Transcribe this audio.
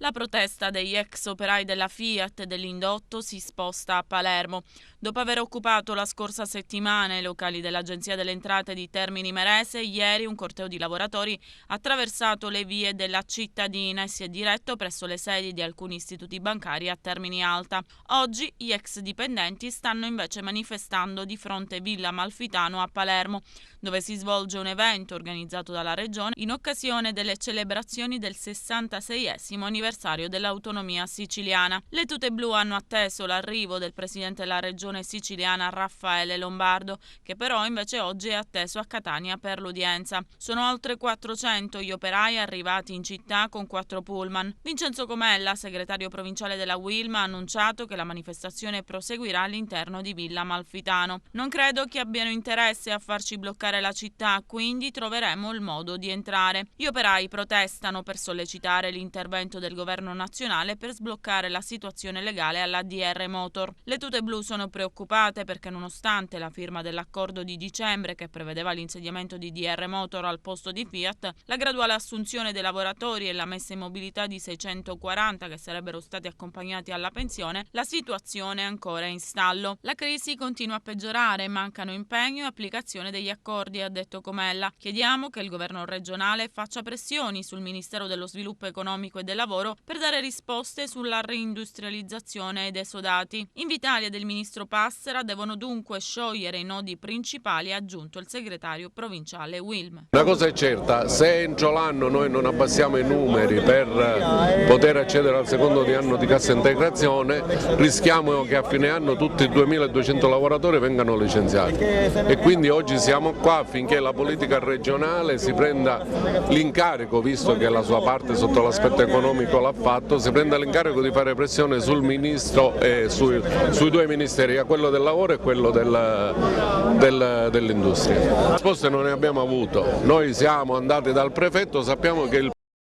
La protesta degli ex operai della Fiat e dell'indotto si sposta a Palermo. Dopo aver occupato la scorsa settimana i locali dell'Agenzia delle Entrate di Termini Imerese, ieri un corteo di lavoratori ha attraversato le vie della cittadina e si è diretto presso le sedi di alcuni istituti bancari a Termini Alta. Oggi gli ex dipendenti stanno invece manifestando di fronte Villa Amalfitano a Palermo, dove si svolge un evento organizzato dalla Regione in occasione delle celebrazioni del 66esimo anniversario dell'autonomia siciliana. Le tute blu hanno atteso l'arrivo del presidente della Regione siciliana Raffaele Lombardo, che però invece oggi è atteso a Catania per l'udienza. Sono oltre 400 gli operai arrivati in città con 4 pullman. Vincenzo Comella, segretario provinciale della UILM, ha annunciato che la manifestazione proseguirà all'interno di Villa Amalfitano. Non credo che abbiano interesse a farci bloccare la città, quindi troveremo il modo di entrare. Gli operai protestano per sollecitare l'intervento del governo nazionale per sbloccare la situazione legale alla DR Motor. Le tute blu sono preoccupate perché nonostante la firma dell'accordo di dicembre che prevedeva l'insediamento di DR Motor al posto di Fiat, la graduale assunzione dei lavoratori e la messa in mobilità di 640 che sarebbero stati accompagnati alla pensione, la situazione è ancora in stallo. La crisi continua a peggiorare, mancano impegno e applicazione degli accordi, ha detto Comella. Chiediamo che il governo regionale faccia pressioni sul Ministero dello Sviluppo Economico e del Lavoro per dare risposte sulla reindustrializzazione ed esodati. Invitalia del ministro Passera devono dunque sciogliere i nodi principali, ha aggiunto il segretario provinciale UILM. Una cosa è certa, se entro l'anno noi non abbassiamo i numeri per poter accedere al secondo anno di cassa integrazione, rischiamo che a fine anno tutti i 2200 lavoratori vengano licenziati e quindi oggi siamo qua affinché la politica regionale si prenda l'incarico, visto che la sua parte sotto l'aspetto economico l'ha fatto, si prenda l'incarico di fare pressione sul ministro e sui due ministeri, quello del lavoro e quello dell'industria. Risposte non ne abbiamo avuto, noi siamo andati dal prefetto, sappiamo che il